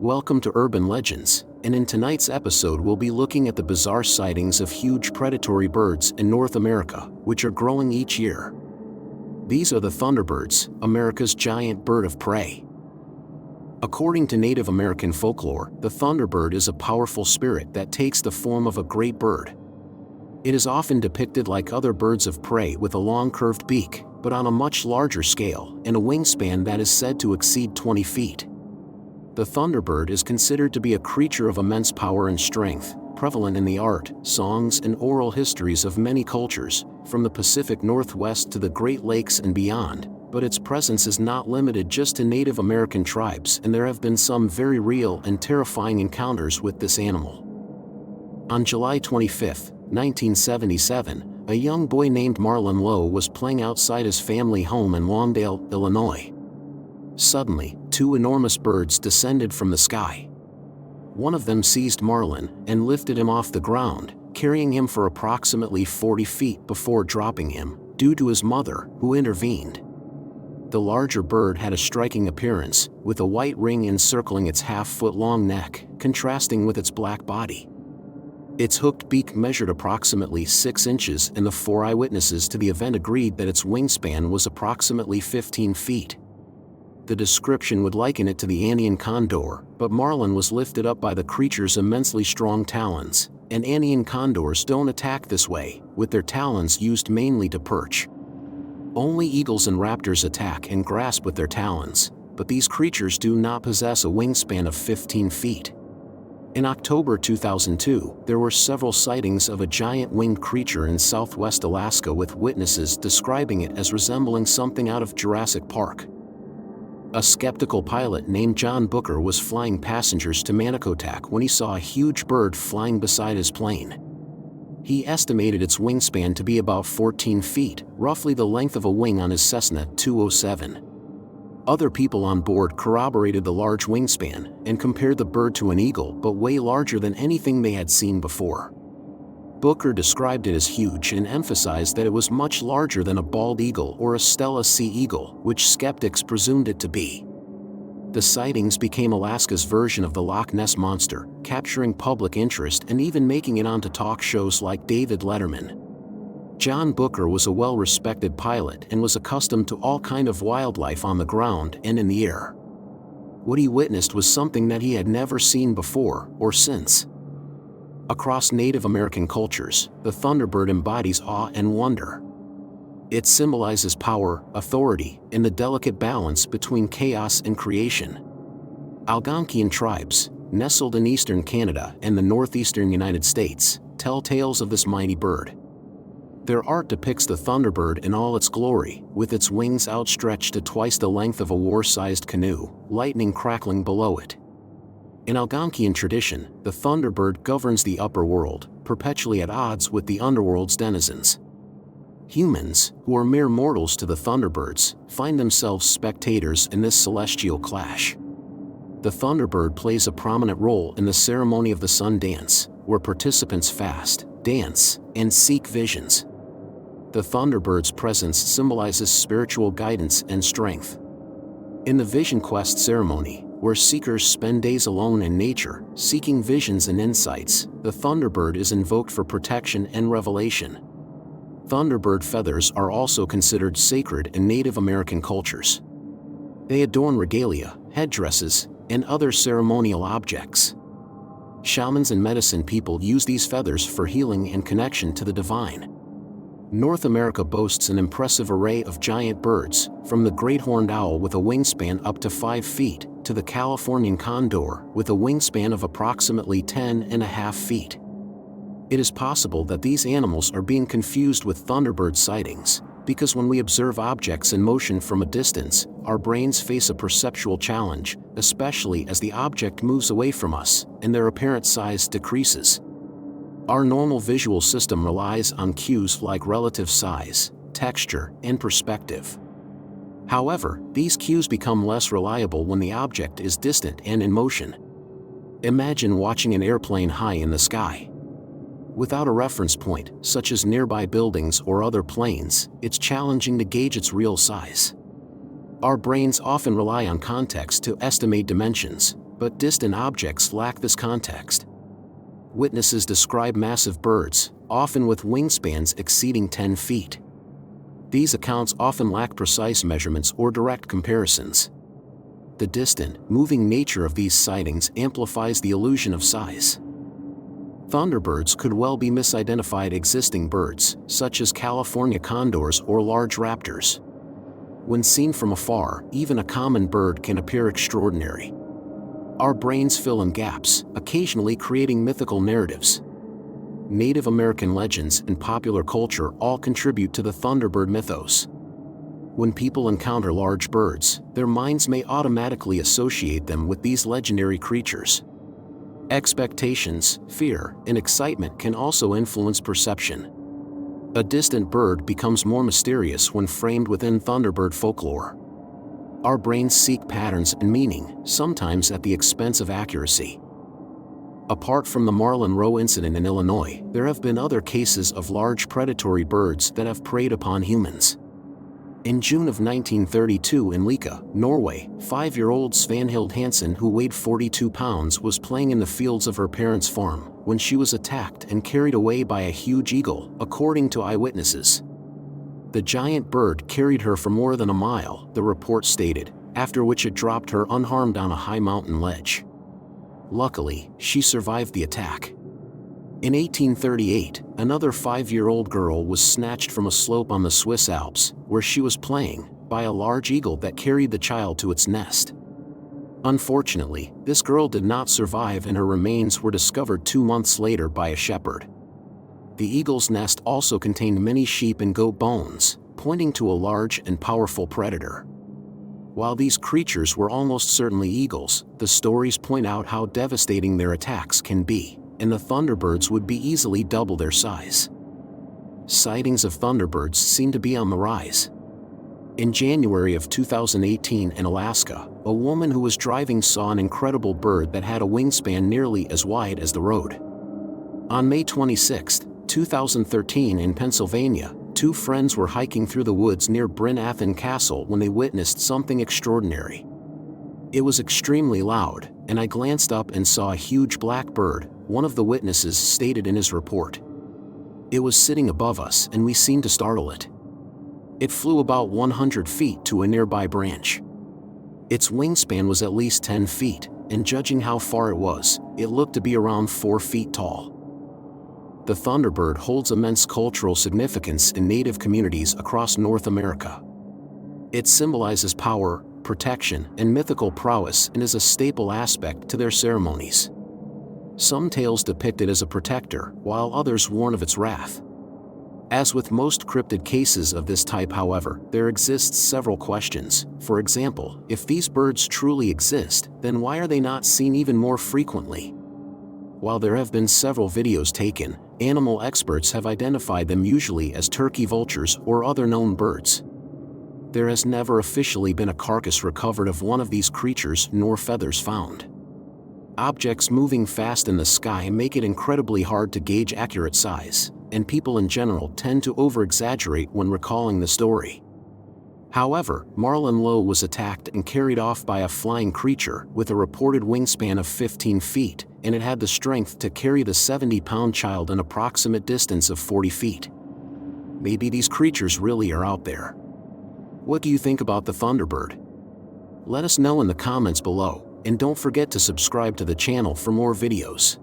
Welcome to Urban Legends, and in tonight's episode we'll be looking at the bizarre sightings of huge predatory birds in North America, which are growing each year. These are the thunderbirds, America's giant bird of prey. According to Native American folklore, the thunderbird is a powerful spirit that takes the form of a great bird. It is often depicted like other birds of prey with a long curved beak, but on a much larger scale, and a wingspan that is said to exceed 20 feet. The thunderbird is considered to be a creature of immense power and strength, prevalent in the art, songs and oral histories of many cultures, from the Pacific Northwest to the Great Lakes and beyond, but its presence is not limited just to Native American tribes, and there have been some very real and terrifying encounters with this animal. On July 25, 1977, a young boy named Marlon Lowe was playing outside his family home in Lawndale, Illinois. Suddenly, two enormous birds descended from the sky. One of them seized Marlon and lifted him off the ground, carrying him for approximately 40 feet before dropping him, due to his mother, who intervened. The larger bird had a striking appearance, with a white ring encircling its half-foot-long neck, contrasting with its black body. Its hooked beak measured approximately 6 inches, and the 4 eyewitnesses to the event agreed that its wingspan was approximately 15 feet. The description would liken it to the Andean condor, but Marlon was lifted up by the creature's immensely strong talons, and Andean condors don't attack this way, with their talons used mainly to perch. Only eagles and raptors attack and grasp with their talons, but these creatures do not possess a wingspan of 15 feet. In October 2002, there were several sightings of a giant winged creature in southwest Alaska, with witnesses describing it as resembling something out of Jurassic Park. A skeptical pilot named John Booker was flying passengers to Manicotac when he saw a huge bird flying beside his plane. He estimated its wingspan to be about 14 feet, roughly the length of a wing on his Cessna 207. Other people on board corroborated the large wingspan and compared the bird to an eagle, but way larger than anything they had seen before. Booker described it as huge and emphasized that it was much larger than a bald eagle or a Stella sea eagle, which skeptics presumed it to be. The sightings became Alaska's version of the Loch Ness Monster, capturing public interest and even making it onto talk shows like David Letterman. John Booker was a well-respected pilot and was accustomed to all kinds of wildlife on the ground and in the air. What he witnessed was something that he had never seen before or since. Across Native American cultures, the thunderbird embodies awe and wonder. It symbolizes power, authority, and the delicate balance between chaos and creation. Algonquian tribes, nestled in eastern Canada and the northeastern United States, tell tales of this mighty bird. Their art depicts the thunderbird in all its glory, with its wings outstretched to twice the length of a war-sized canoe, lightning crackling below it. In Algonquian tradition, the thunderbird governs the upper world, perpetually at odds with the underworld's denizens. Humans, who are mere mortals to the thunderbirds, find themselves spectators in this celestial clash. The thunderbird plays a prominent role in the ceremony of the sun dance, where participants fast, dance, and seek visions. The thunderbird's presence symbolizes spiritual guidance and strength. In the Vision Quest ceremony, where seekers spend days alone in nature, seeking visions and insights, the thunderbird is invoked for protection and revelation. Thunderbird feathers are also considered sacred in Native American cultures. They adorn regalia, headdresses, and other ceremonial objects. Shamans and medicine people use these feathers for healing and connection to the divine. North America boasts an impressive array of giant birds, from the great horned owl with a wingspan up to 5 feet, to the Californian condor with a wingspan of approximately 10.5 feet. It is possible that these animals are being confused with thunderbird sightings, because when we observe objects in motion from a distance, our brains face a perceptual challenge, especially as the object moves away from us and their apparent size decreases. Our normal visual system relies on cues like relative size, texture, and perspective. However, these cues become less reliable when the object is distant and in motion. Imagine watching an airplane high in the sky. Without a reference point, such as nearby buildings or other planes, it's challenging to gauge its real size. Our brains often rely on context to estimate dimensions, but distant objects lack this context. Witnesses describe massive birds, often with wingspans exceeding 10 feet. These accounts often lack precise measurements or direct comparisons. The distant, moving nature of these sightings amplifies the illusion of size. Thunderbirds could well be misidentified existing birds, such as California condors or large raptors. When seen from afar, even a common bird can appear extraordinary. Our brains fill in gaps, occasionally creating mythical narratives. Native American legends and popular culture all contribute to the Thunderbird mythos. When people encounter large birds, their minds may automatically associate them with these legendary creatures. Expectations, fear, and excitement can also influence perception. A distant bird becomes more mysterious when framed within Thunderbird folklore. Our brains seek patterns and meaning, sometimes at the expense of accuracy. Apart from the Marlin Row incident in Illinois, there have been other cases of large predatory birds that have preyed upon humans. In June of 1932 in Leka, Norway, 5-year-old Svanhild Hansen, who weighed 42 pounds, was playing in the fields of her parents' farm when she was attacked and carried away by a huge eagle, according to eyewitnesses. The giant bird carried her for more than a mile, the report stated, after which it dropped her unharmed on a high mountain ledge. Luckily, she survived the attack. In 1838, another 5-year-old girl was snatched from a slope on the Swiss Alps, where she was playing, by a large eagle that carried the child to its nest. Unfortunately, this girl did not survive and her remains were discovered 2 months later by a shepherd. The eagle's nest also contained many sheep and goat bones, pointing to a large and powerful predator. While these creatures were almost certainly eagles, the stories point out how devastating their attacks can be, and the Thunderbirds would be easily double their size. Sightings of Thunderbirds seem to be on the rise. In January of 2018 in Alaska, a woman who was driving saw an incredible bird that had a wingspan nearly as wide as the road. On May 26, 2013 in Pennsylvania, 2 friends were hiking through the woods near Bryn Athyn Castle when they witnessed something extraordinary. It was extremely loud, and I glanced up and saw a huge black bird, one of the witnesses stated in his report. It was sitting above us and we seemed to startle it. It flew about 100 feet to a nearby branch. Its wingspan was at least 10 feet, and judging how far it was, it looked to be around 4 feet tall. The Thunderbird holds immense cultural significance in Native communities across North America. It symbolizes power, protection, and mythical prowess and is a staple aspect to their ceremonies. Some tales depict it as a protector, while others warn of its wrath. As with most cryptid cases of this type, however, there exists several questions. For example, if these birds truly exist, then why are they not seen even more frequently? While there have been several videos taken, animal experts have identified them usually as turkey vultures or other known birds. There has never officially been a carcass recovered of one of these creatures nor feathers found. Objects moving fast in the sky make it incredibly hard to gauge accurate size, and people in general tend to over-exaggerate when recalling the story. However, Marlin Lowe was attacked and carried off by a flying creature with a reported wingspan of 15 feet, and it had the strength to carry the 70-pound child an approximate distance of 40 feet. Maybe these creatures really are out there. What do you think about the Thunderbird? Let us know in the comments below, and don't forget to subscribe to the channel for more videos.